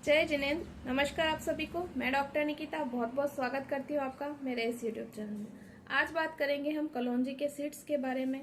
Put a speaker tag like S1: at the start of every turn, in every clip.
S1: जय जिनेंद्र। नमस्कार आप सभी को। मैं डॉक्टर निकिता बहुत बहुत स्वागत करती हूँ आपका मेरे इस यूट्यूब चैनल में। आज बात करेंगे हम कलौंजी के सीड्स के बारे में,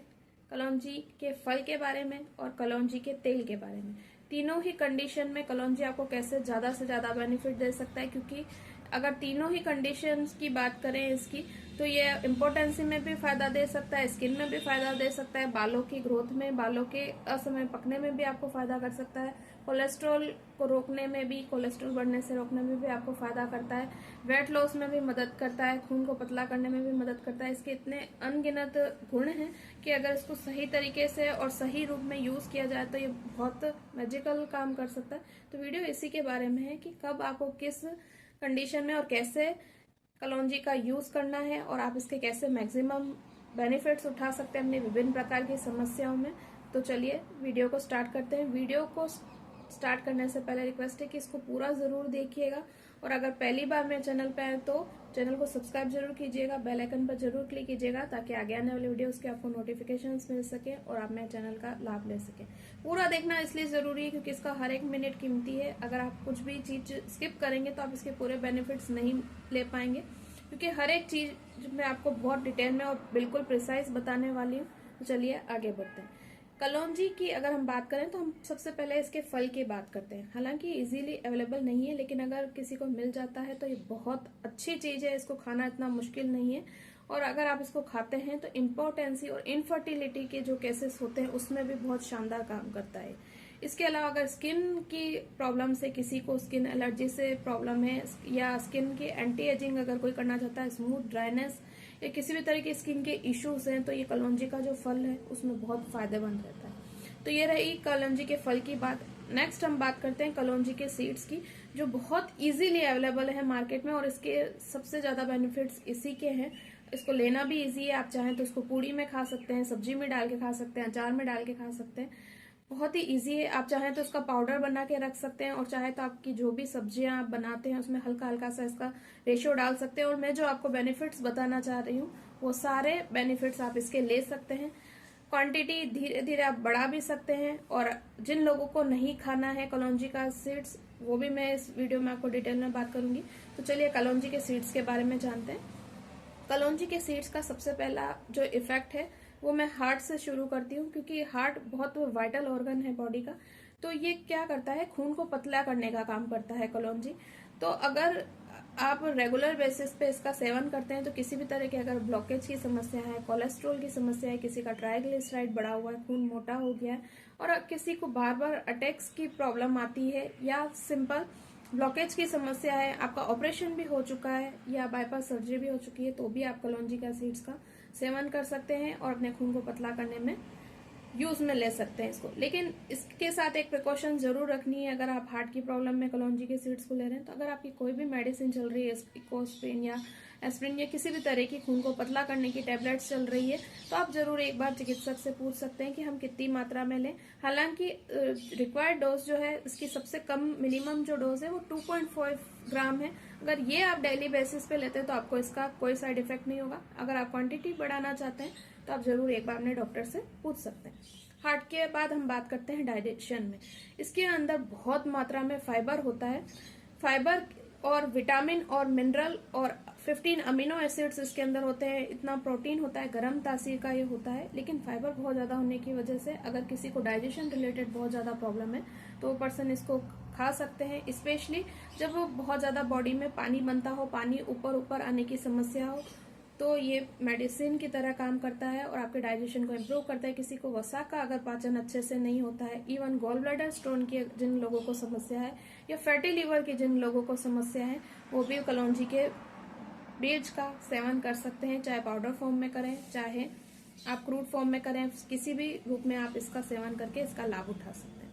S1: कलौंजी के फल के बारे में और कलौंजी के तेल के बारे में। तीनों ही कंडीशन में कलौंजी आपको कैसे ज्यादा से ज्यादा बेनिफिट दे सकता है, क्योंकि अगर तीनों ही कंडीशंस की बात करें इसकी, तो ये इम्पोर्टेंसी में भी फायदा दे सकता है, स्किन में भी फायदा दे सकता है, बालों की ग्रोथ में, बालों के असमय पकने में भी आपको फायदा कर सकता है, कोलेस्ट्रॉल को रोकने में भी, कोलेस्ट्रॉल बढ़ने से रोकने में भी आपको फायदा करता है, वेट लॉस में भी मदद करता है, खून को पतला करने में भी मदद करता है। इसके इतने अनगिनत गुण हैं कि अगर इसको सही तरीके से और सही रूप में यूज किया जाए तो ये बहुत मैजिकल काम कर सकता है। तो वीडियो इसी के बारे में है कि कब आपको किस कंडीशन में और कैसे कलौंजी का यूज करना है और आप इसके कैसे मैक्सिमम बेनिफिट्स उठा सकते हैं अपनी विभिन्न प्रकार की समस्याओं में। तो चलिए वीडियो को स्टार्ट करते हैं। वीडियो को स्टार्ट करने से पहले रिक्वेस्ट है कि इसको पूरा जरूर देखिएगा, और अगर पहली बार मेरे चैनल पे आए तो चैनल को सब्सक्राइब जरूर कीजिएगा, बेल आइकन पर जरूर क्लिक कीजिएगा ताकि आगे आने वाले वीडियोस के आपको नोटिफिकेशंस मिल सके और आप मेरे चैनल का लाभ ले सके। पूरा देखना इसलिए जरूरी है क्योंकि इसका हर एक मिनट कीमती है। अगर आप कुछ भी चीज स्किप करेंगे तो आप इसके पूरे बेनिफिट्स नहीं ले पाएंगे, क्योंकि हर एक चीज मैं आपको बहुत डिटेल में और बिल्कुल प्रिसाइज बताने वाली हूँ। तो चलिए आगे बढ़ते हैं। कलौंजी की अगर हम बात करें तो हम सबसे पहले इसके फल की बात करते हैं। हालांकि इजीली अवेलेबल नहीं है, लेकिन अगर किसी को मिल जाता है तो ये बहुत अच्छी चीज है। इसको खाना इतना मुश्किल नहीं है, और अगर आप इसको खाते हैं तो इम्पोर्टेंसी और इनफर्टिलिटी के जो केसेस होते हैं उसमें भी बहुत शानदार काम करता है। इसके अलावा अगर स्किन की प्रॉब्लम से, किसी को स्किन एलर्जी से प्रॉब्लम है या स्किन की एंटी एजिंग अगर कोई करना चाहता है, स्मूथ ड्राइनेस या किसी भी तरह के स्किन के इश्यूज हैं, तो ये कलौंजी का जो फल है उसमें बहुत फायदेमंद रहता है। तो ये रही कलौंजी के फल की बात। नेक्स्ट हम बात करते हैं कलौंजी के सीड्स की, जो बहुत इजीली अवेलेबल है मार्केट में, और इसके सबसे ज्यादा बेनिफिट्स इसी के हैं। इसको लेना भी इजी है। आप चाहें तो इसको पूड़ी में खा सकते हैं, सब्जी में डाल के खा सकते हैं, अचार में डाल के खा सकते हैं। बहुत ही इजी है। आप चाहें तो इसका पाउडर बना के रख सकते हैं, और चाहे तो आपकी जो भी सब्जियां आप बनाते हैं उसमें हल्का हल्का सा इसका रेशियो डाल सकते हैं। और मैं जो आपको बेनिफिट्स बताना चाह रही हूँ वो सारे बेनिफिट्स आप इसके ले सकते हैं। क्वांटिटी धीरे धीरे आप बढ़ा भी सकते हैं, और जिन लोगों को नहीं खाना है कलौंजी का सीड्स, वो भी मैं इस वीडियो में आपको डिटेल में बात करूंगी। तो चलिए कलौंजी के सीड्स के बारे में जानते हैं। कलौंजी के सीड्स का सबसे पहला जो इफेक्ट है वो मैं हार्ट से शुरू करती हूँ, क्योंकि हार्ट बहुत वाइटल ऑर्गन है बॉडी का। तो ये क्या करता है, खून को पतला करने का काम करता है कलौंजी। तो अगर आप रेगुलर बेसिस पे इसका सेवन करते हैं तो किसी भी तरह की अगर ब्लॉकेज की समस्या है, कोलेस्ट्रॉल की समस्या है, किसी का ट्राइग्लिसराइड बढ़ा हुआ है, खून मोटा हो गया है, और किसी को बार बार अटैक्स की प्रॉब्लम आती है, या सिंपल ब्लॉकेज की समस्या है, आपका ऑपरेशन भी हो चुका है या बाईपास सर्जरी भी हो चुकी है, तो भी आप कलौंजी का सीड्स का सेवन कर सकते हैं और अपने खून को पतला करने में यूज में ले सकते हैं इसको। लेकिन इसके साथ एक प्रिकॉशन जरूर रखनी है। अगर आप हार्ट की प्रॉब्लम में कलौंजी के सीड्स को ले रहे हैं, तो अगर आपकी कोई भी मेडिसिन चल रही है, इकोस्प्रिन या एस्प्रिन या किसी भी तरह की खून को पतला करने की टेबलेट्स चल रही है, तो आप जरूर एक बार चिकित्सक से पूछ सकते हैं कि हम कितनी मात्रा में लें। हालांकि रिक्वायर्ड डोज जो है इसकी सबसे कम मिनिमम जो डोज है वो 2.5 ग्राम है। अगर ये आप डेली बेसिस पे लेते हैं तो आपको इसका कोई साइड इफेक्ट नहीं होगा। अगर आप क्वांटिटी बढ़ाना चाहते हैं तो आप जरूर एक बार अपने डॉक्टर से पूछ सकते हैं। हार्ट के बाद हम बात करते हैं डाइजेशन में। इसके अंदर बहुत मात्रा में फाइबर होता है। फाइबर और विटामिन और मिनरल और 15 अमीनो एसिड्स इसके अंदर होते हैं। इतना प्रोटीन होता है, गर्म तासीर का ये होता है। लेकिन फाइबर बहुत ज्यादा होने की वजह से अगर किसी को डाइजेशन रिलेटेड बहुत ज्यादा प्रॉब्लम है तो वो पर्सन इसको खा सकते हैं, स्पेशली जब वो बहुत ज्यादा बॉडी में पानी बनता हो, पानी ऊपर ऊपर आने की समस्या हो, तो ये मेडिसिन की तरह काम करता है और आपके डाइजेशन को इम्प्रूव करता है। किसी को वसा का अगर पाचन अच्छे से नहीं होता है, इवन गॉल ब्लैडर स्टोन की जिन लोगों को समस्या है या फैटी लिवर की जिन लोगों को समस्या है, वो भी कलौंजी के बीज का सेवन कर सकते हैं। चाहे पाउडर फॉर्म में करें, चाहे आप क्रूड फॉर्म में करें, किसी भी रूप में आप इसका सेवन करके इसका लाभ उठा सकते हैं।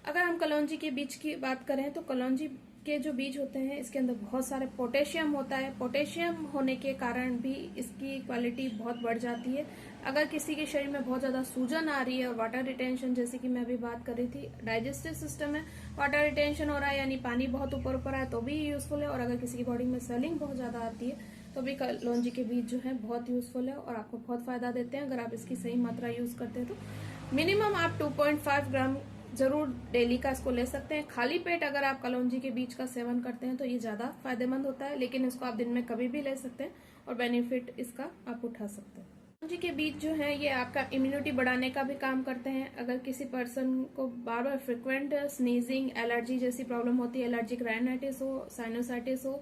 S1: अगर हम कलौंजी के बीज की बात करें तो कलौंजी के जो बीज होते हैं इसके अंदर बहुत सारे पोटेशियम होता है। पोटेशियम होने के कारण भी इसकी क्वालिटी बहुत बढ़ जाती है। अगर किसी के शरीर में बहुत ज्यादा सूजन आ रही है और वाटर रिटेंशन, जैसे कि मैं अभी बात कर रही थी, डाइजेस्टिव सिस्टम में वाटर रिटेंशन हो रहा है, यानी पानी बहुत ऊपर ऊपर आए, तो भी यूजफुल है। और अगर किसी की बॉडी में स्वेलिंग बहुत ज्यादा आती है तो भी कलौंजी के बीज जो है बहुत यूजफुल है और आपको बहुत फायदा देते हैं अगर आप इसकी सही मात्रा यूज करते हैं तो। मिनिमम आप 2.5 ग्राम जरूर डेली का इसको ले सकते हैं। खाली पेट अगर आप कलौंजी के बीज का सेवन करते हैं तो ये ज्यादा फायदेमंद होता है, लेकिन इसको आप दिन में कभी भी ले सकते हैं और बेनिफिट इसका आप उठा सकते हैं। कलौंजी के बीज जो है ये आपका इम्यूनिटी बढ़ाने का भी काम करते हैं। अगर किसी पर्सन को बार बार फ्रिक्वेंट स्नीजिंग, एलर्जी जैसी प्रॉब्लम होती है, एलर्जिक राइनाइटिस हो, साइनोसाइटिस हो,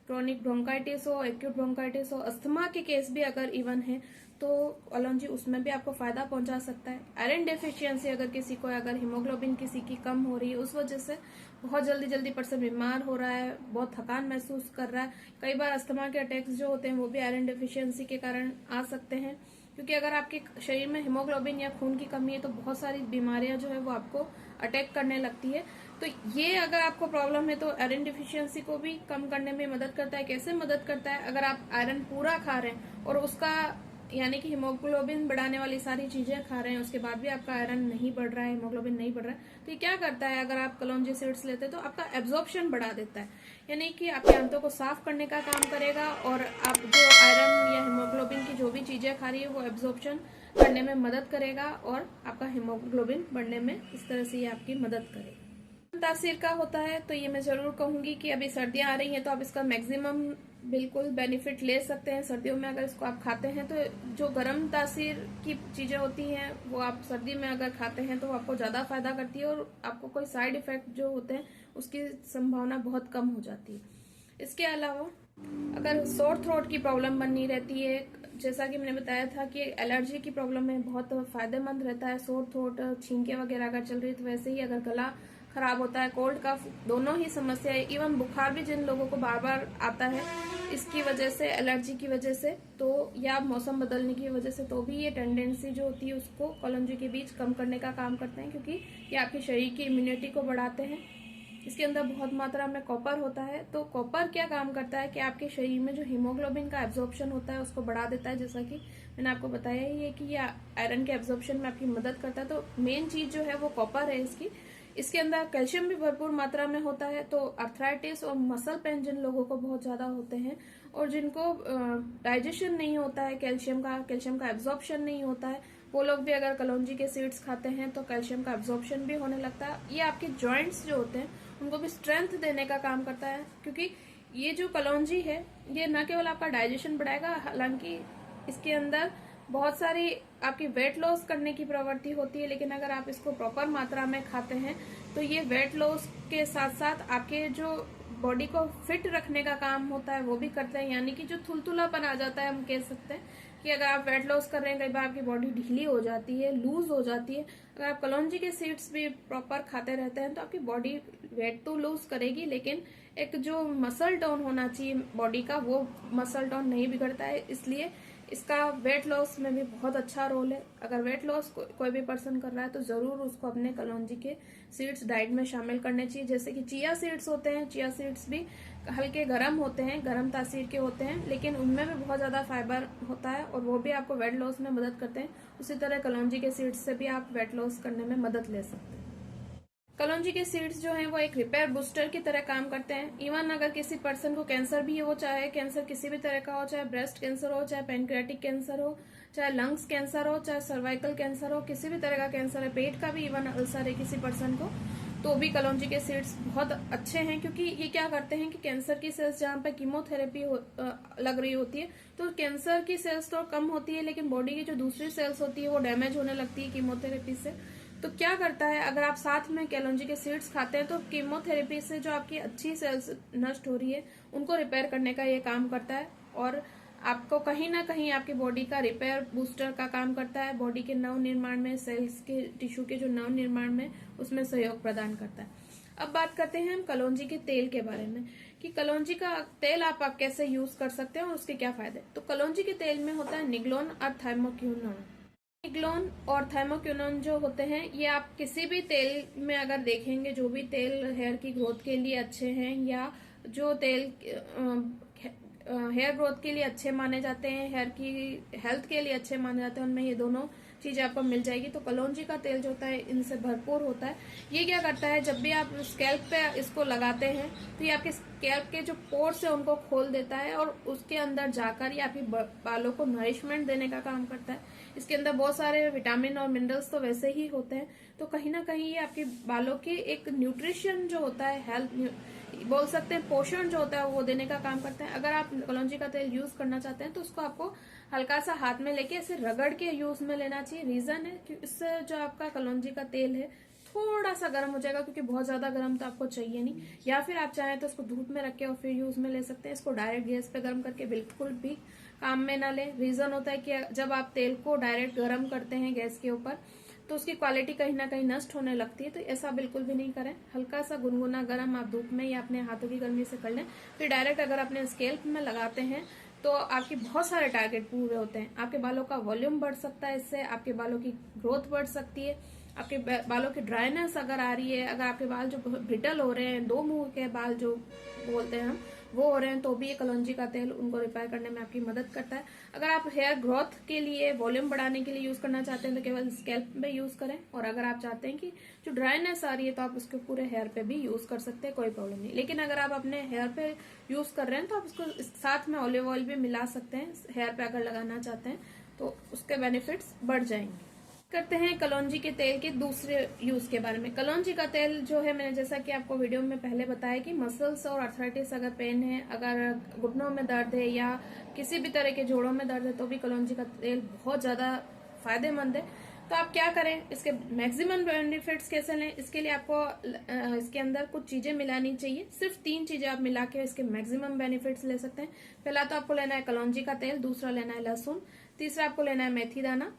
S1: क्रॉनिक ब्रोंकाइटिस हो, एक्यूट ब्रोंकाइटिस हो, अस्थमा के केस भी अगर इवन है तो कलौंजी उसमें भी आपको फायदा पहुंचा सकता है। आयरन डेफिशिएंसी अगर किसी को, अगर हीमोग्लोबिन किसी की कम हो रही है, उस वजह से बहुत जल्दी जल्दी पर्सन बीमार हो रहा है, बहुत थकान महसूस कर रहा है, कई बार अस्थमा के अटैक्स जो होते हैं वो भी आयरन डेफिशिएंसी के कारण आ सकते हैं। क्योंकि अगर आपके शरीर में हीमोग्लोबिन या खून की कमी है तो बहुत सारी बीमारियां जो है वो आपको अटैक करने लगती है। तो ये अगर आपको प्रॉब्लम है तो आयरन डिफिशियंसी को भी कम करने में मदद करता है। कैसे मदद करता है? अगर आप आयरन पूरा खा रहे हैं और उसका यानी कि हीमोग्लोबिन बढ़ाने वाली सारी चीजें खा रहे हैं, उसके बाद भी आपका आयरन नहीं बढ़ रहा है, हीमोग्लोबिन नहीं बढ़ रहा है, तो ये क्या करता है? अगर आप कलौंजी सीड्स लेते हैं तो आपका एब्जॉर्प्शन बढ़ा देता है, यानी कि आपके आंतों को साफ करने का काम करेगा और आप जो आयरन या हीमोग्लोबिन की जो भी चीजें खा रही है वो एब्जॉर्प्शन करने में मदद करेगा और आपका हीमोग्लोबिन बढ़ने में इस तरह से ये आपकी मदद करेगा। तासीर का होता है तो ये मैं जरूर कहूंगी कि अभी सर्दियां आ रही हैं तो आप इसका मैक्सिमम बिल्कुल बेनिफिट ले सकते हैं। सर्दियों में अगर इसको आप खाते हैं तो जो गर्म तासीर की चीजें होती हैं वो आप सर्दी में अगर खाते हैं तो आपको ज्यादा फायदा करती है और आपको कोई साइड इफेक्ट जो होते हैं उसकी संभावना बहुत कम हो जाती है। इसके अलावा अगर सोर थ्रोट की प्रॉब्लम बनी रहती है, जैसा कि मैंने बताया था कि एलर्जी की प्रॉब्लम में बहुत फायदेमंद रहता है। सोर थ्रोट, छींके वगैरह अगर चल रही है तो वैसे ही अगर गला खराब होता है, कोल्ड कफ दोनों ही समस्या है, इवन बुखार भी जिन लोगों को बार बार आता है इसकी वजह से, एलर्जी की वजह से तो या मौसम बदलने की वजह से, तो भी ये टेंडेंसी जो होती है उसको कलौंजी के बीज कम करने का काम करते हैं, क्योंकि ये आपके शरीर की इम्यूनिटी को बढ़ाते हैं। इसके अंदर बहुत मात्रा में कॉपर होता है। तो कॉपर क्या काम करता है कि आपके शरीर में जो हीमोग्लोबिन का एब्जॉर्प्शन होता है उसको बढ़ा देता है, जैसा कि मैंने आपको बताया ही है कि ये आयरन के एब्जॉर्प्शन में आपकी मदद करता है। तो मेन चीज जो है वो कॉपर है इसकी। इसके अंदर कैल्शियम भी भरपूर मात्रा में होता है। तो अर्थराइटिस और मसल पेन जिन लोगों को बहुत ज्यादा होते हैं और जिनको डाइजेशन नहीं होता है, कैल्शियम का एब्जॉर्प्शन नहीं होता है, वो लोग भी अगर कलौंजी के सीड्स खाते हैं तो कैल्शियम का एब्जॉर्प्शन भी होने लगता है। ये आपके जॉइंट्स जो होते हैं उनको भी स्ट्रेंथ देने का काम करता है, क्योंकि ये जो कलौंजी है ये न केवल आपका डाइजेशन बढ़ाएगा, हालांकि इसके अंदर बहुत सारी आपकी वेट लॉस करने की प्रवृत्ति होती है, लेकिन अगर आप इसको प्रॉपर मात्रा में खाते हैं तो ये वेट लॉस के साथ साथ आपके जो बॉडी को फिट रखने का काम होता है वो भी करते हैं। यानी कि जो थुलथुलापन आ जाता है, हम कह सकते हैं कि अगर आप वेट लॉस कर रहे हैं, कई बार आपकी बॉडी ढीली हो जाती है, लूज हो जाती है, अगर आप कलौंजी के सीड्स भी प्रॉपर खाते रहते हैं तो आपकी बॉडी वेट तो लूज करेगी, लेकिन एक जो मसल टोन होना चाहिए बॉडी का वो मसल टोन नहीं बिगड़ता है। इसलिए इसका वेट लॉस में भी बहुत अच्छा रोल है। अगर वेट लॉस कोई भी पर्सन कर रहा है तो जरूर उसको अपने कलौंजी के सीड्स डाइट में शामिल करने चाहिए। जैसे कि चिया सीड्स होते हैं, चिया सीड्स भी हल्के गर्म होते हैं, गर्म तासीर के होते हैं, लेकिन उनमें भी बहुत ज्यादा फाइबर होता है और वो भी आपको वेट लॉस में मदद करते हैं। उसी तरह कलौंजी के सीड्स से भी आप वेट लॉस करने में मदद ले सकते हैं। कलौंजी के सीड्स जो हैं वो एक रिपेयर बूस्टर की तरह काम करते हैं। इवन अगर किसी पर्सन को कैंसर भी हो, चाहे कैंसर किसी भी तरह का हो, चाहे ब्रेस्ट कैंसर हो, चाहे पैनक्रियाटिक कैंसर हो, चाहे लंग्स कैंसर हो, चाहे सर्वाइकल कैंसर हो, किसी भी तरह का कैंसर है, पेट का भी इवन अल्सर है किसी पर्सन को, तो भी कलौंजी के सीड्स बहुत अच्छे हैं। क्योंकि ये क्या करते हैं कि कैंसर की सेल्स जहाँ पे कीमोथेरेपी लग रही होती है तो कैंसर की सेल्स तो कम होती है, लेकिन बॉडी की जो दूसरी सेल्स होती है वो डैमेज होने लगती है कीमोथेरेपी से। तो क्या करता है, अगर आप साथ में कलौंजी के सीड्स खाते हैं तो कीमोथेरेपी से जो आपकी अच्छी सेल्स नष्ट हो रही है उनको रिपेयर करने का ये काम करता है और आपको कहीं ना कहीं आपकी बॉडी का रिपेयर बूस्टर का काम करता है। बॉडी के नव निर्माण में, सेल्स के टिश्यू के जो नव निर्माण में, उसमें सहयोग प्रदान करता है। अब बात करते हैं हम कलौंजी के तेल के बारे में कि कलौंजी का तेल आप कैसे यूज कर सकते हैं और उसके क्या फायदे। तो कलौंजी के तेल में होता है निग्लोन और थाइमोक्विनोन। निग्लोन और थाइमोक्विनोन जो होते हैं ये आप किसी भी तेल में अगर देखेंगे, जो भी तेल हेयर की ग्रोथ के लिए अच्छे हैं या जो तेल हेयर ग्रोथ के लिए अच्छे माने जाते हैं, हेयर की हेल्थ के लिए अच्छे माने जाते हैं, उनमें ये दोनों चीजें आपको मिल जाएगी। तो कलौंजी का तेल जो होता है इनसे भरपूर होता है। ये क्या करता है, जब भी आप स्कैल्प पे इसको लगाते हैं तो ये आपके स्कैल्प के जो पोर्स है उनको खोल देता है और उसके अंदर जाकर ये आपके बालों को नरिशमेंट देने का काम करता है। इसके अंदर बहुत सारे विटामिन और मिनरल्स तो वैसे ही होते हैं, तो कहीं ना कहीं ये आपके बालों के एक न्यूट्रिशन जो होता है, हेल्थ बोल सकते हैं, पोषण जो होता है वो देने का काम करता है। अगर आप कलौंजी का तेल यूज करना चाहते हैं तो उसको आपको हल्का सा हाथ में लेके ऐसे रगड़ के यूज में लेना चाहिए। रीजन है कि इससे जो आपका कलौंजी का तेल है थोड़ा सा गर्म हो जाएगा, क्योंकि बहुत ज्यादा गर्म तो आपको चाहिए नहीं। या फिर आप चाहें तो इसको धूप में रख के और फिर यूज में ले सकते हैं। इसको डायरेक्ट गैस पे गर्म करके बिल्कुल भी काम में ना लें। रीजन होता है कि जब आप तेल को डायरेक्ट गर्म करते हैं गैस के ऊपर तो उसकी क्वालिटी कहीं ना कहीं नष्ट होने लगती है, तो ऐसा बिल्कुल भी नहीं करें। हल्का सा गुनगुना गर्म आप धूप में या अपने हाथों की गर्मी से कर लें। फिर डायरेक्ट अगर अपने स्कैल्प में लगाते हैं तो आपके बहुत सारे टारगेट पूरे होते हैं। आपके बालों का वॉल्यूम बढ़ सकता है, इससे आपके बालों की ग्रोथ बढ़ सकती है। आपके बालों की ड्राइनेस अगर आ रही है, अगर आपके बाल जो ब्रिटल हो रहे हैं, दो मुंह के बाल जो बोलते हैं हम, वो हो रहे हैं, तो भी ये कलौंजी का तेल उनको रिपेयर करने में आपकी मदद करता है। अगर आप हेयर ग्रोथ के लिए, वॉल्यूम बढ़ाने के लिए यूज करना चाहते हैं तो केवल स्कैल्प में यूज करें, और अगर आप चाहते हैं कि जो ड्राइनेस आ रही है तो आप उसके पूरे हेयर पे भी यूज कर सकते हैं, कोई प्रॉब्लम नहीं। लेकिन अगर आप अपने हेयर पे यूज कर रहे हैं तो आप उसको साथ में ऑलिव ऑयल भी मिला सकते हैं। हेयर पे अगर लगाना चाहते हैं तो उसके बेनिफिट्स बढ़ जाएंगे। करते हैं कलौंजी के तेल के दूसरे यूज के बारे में। कलौंजी का तेल जो है, मैंने जैसा कि आपको वीडियो में पहले बताया कि मसल्स और अर्थराइटिस अगर पेन है, अगर घुटनों में दर्द है या किसी भी तरह के जोड़ों में दर्द है, तो भी कलौंजी का तेल बहुत ज्यादा फायदेमंद है। तो आप क्या करें, इसके मैक्सिमम बेनिफिट्स कैसे लें, इसके लिए आपको इसके अंदर कुछ चीजें मिलानी चाहिए। सिर्फ 3 चीजें आप मिला के इसके मैक्सिमम बेनिफिट्स ले सकते हैं। पहला तो आपको लेना है कलौंजी का तेल, दूसरा लेना है लहसुन, तीसरा आपको लेना है मेथी दाना,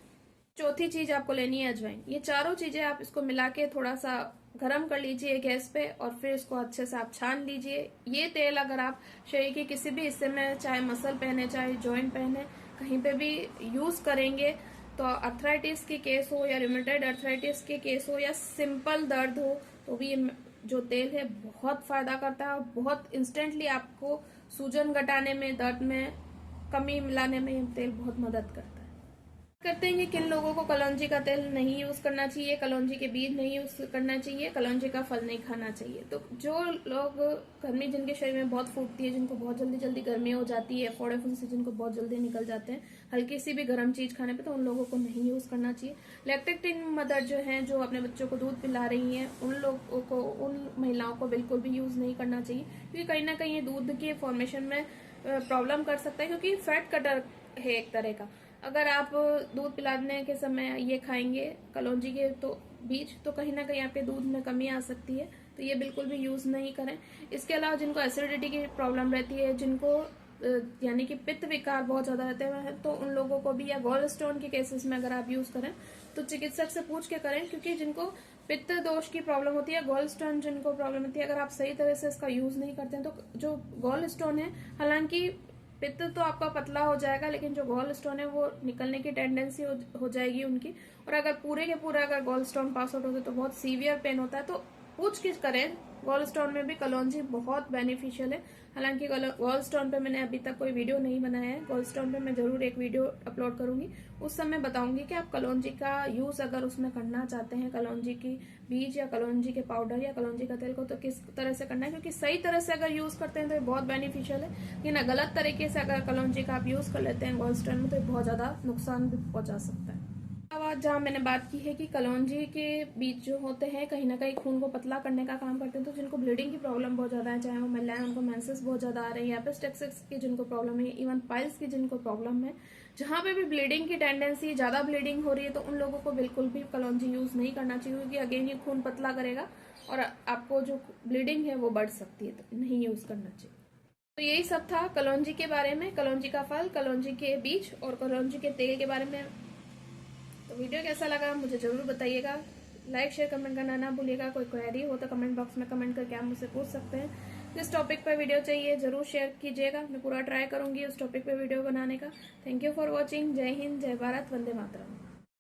S1: चौथी चीज आपको लेनी है अजवाइन। ये चारों चीजें आप इसको मिला के थोड़ा सा गरम कर लीजिए गैस पे, और फिर इसको अच्छे से आप छान लीजिए। ये तेल अगर आप शरीर के किसी भी हिस्से में, चाहे मसल पहने चाहे जॉइंट पहने, कहीं पे भी यूज करेंगे तो अर्थराइटिस के केस हो या रिमेटॉइड अर्थराइटिस के केस हो या सिंपल दर्द हो, तो भी ये जो तेल है बहुत फायदा करता है और बहुत इंस्टेंटली आपको सूजन घटाने में, दर्द में कमी मिलाने में ये तेल बहुत मदद करता है। करते हैं कि किन लोगों को कलौंजी का तेल नहीं यूज करना चाहिए, कलौंजी के बीज नहीं यूज करना चाहिए, कलौंजी का फल नहीं खाना चाहिए। तो जो लोग गर्मी, जिनके शरीर में बहुत फूटती है, जिनको बहुत जल्दी जल्दी गर्मी हो जाती है, फोड़े फुंसी जिनको बहुत जल्दी निकल जाते हैं हल्की सी भी गर्म चीज खाने पे, तो उन लोगों को नहीं यूज करना चाहिए। लैक्टेटिंग मदर जो है, जो अपने बच्चों को दूध पिला रही हैं, उन लोगों को, उन महिलाओं को बिल्कुल भी यूज नहीं करना चाहिए, क्योंकि कहीं ना कहीं ये दूध के फॉर्मेशन में प्रॉब्लम कर सकता है, क्योंकि फैट कटर है एक तरह का। अगर आप दूध पिलाने के समय ये खाएंगे कलौंजी के तो बीज, तो कहीं ना कहीं आपके दूध में कमी आ सकती है, तो ये बिल्कुल भी यूज नहीं करें। इसके अलावा जिनको एसिडिटी की प्रॉब्लम रहती है, जिनको यानी कि पित्त विकार बहुत ज्यादा रहते हैं, तो उन लोगों को भी, या गॉल स्टोन के केसेस में अगर आप यूज करें तो चिकित्सक से पूछ के करें, क्योंकि जिनको पित्त दोष की प्रॉब्लम होती है, गॉल स्टोन जिनको प्रॉब्लम होती है, अगर आप सही तरह से इसका यूज नहीं करते हैं तो जो गॉल स्टोन है, हालांकि पित्त तो आपका पतला हो जाएगा, लेकिन जो गॉल स्टोन है वो निकलने की टेंडेंसी हो जाएगी उनकी। और अगर पूरे के पूरे अगर गॉल स्टोन पास आउट होते तो बहुत सीवियर पेन होता है। तो पूछ किस करें, गॉल स्टोन में भी कलौंजी बहुत बेनिफिशियल है। हालांकि गॉल स्टोन पे मैंने अभी तक कोई वीडियो नहीं बनाया है, गॉल स्टोन पे मैं जरूर एक वीडियो अपलोड करूंगी, उस समय बताऊंगी कि आप कलौंजी का यूज अगर उसमें करना चाहते हैं, कलौंजी की बीज या कलौंजी के पाउडर या कलौंजी का तेल को, तो किस तरह से करना है। क्योंकि सही तरह से अगर यूज करते हैं तो ये बहुत बेनिफिशियल है, लेकिन गलत तरीके से अगर कलौंजी का आप यूज कर लेते हैं गॉल स्टोन में, तो बहुत ज्यादा नुकसान भी पहुंचा सकता है। जहाँ मैंने बात की है कि कलौंजी के बीज जो होते हैं कहीं ना कहीं खून को पतला करने का काम करते हैं, तो जिनको ब्लीडिंग की प्रॉब्लम बहुत ज्यादा है, चाहे वो महिलाएं, उनको मेंसेस बहुत ज्यादा आ रही है, एपिस्टेक्सिस की जिनको प्रॉब्लम है, इवन पाइल्स की जिनको प्रॉब्लम है, जहाँ पे भी ब्लीडिंग की टेंडेंसी, ज्यादा ब्लीडिंग हो रही है, तो उन लोगों को बिल्कुल भी कलौंजी यूज नहीं करना चाहिए, क्योंकि अगेन ये खून पतला करेगा और आपको जो ब्लीडिंग है वो बढ़ सकती है, तो नहीं यूज करना चाहिए। तो यही सब था कलौंजी के बारे में, कलौंजी का फल, कलौंजी के बीज और कलौंजी के तेल के बारे में। तो वीडियो कैसा लगा मुझे जरूर बताइएगा। लाइक शेयर कमेंट करना ना भूलिएगा। कोई क्वेरी हो तो कमेंट बॉक्स में कमेंट करके आप मुझसे पूछ सकते हैं। जिस टॉपिक पर वीडियो चाहिए जरूर शेयर कीजिएगा, मैं पूरा ट्राई करूंगी उस टॉपिक पर वीडियो बनाने का। Thank you for watching. जय हिंद, जय भारत, वंदे मातरम।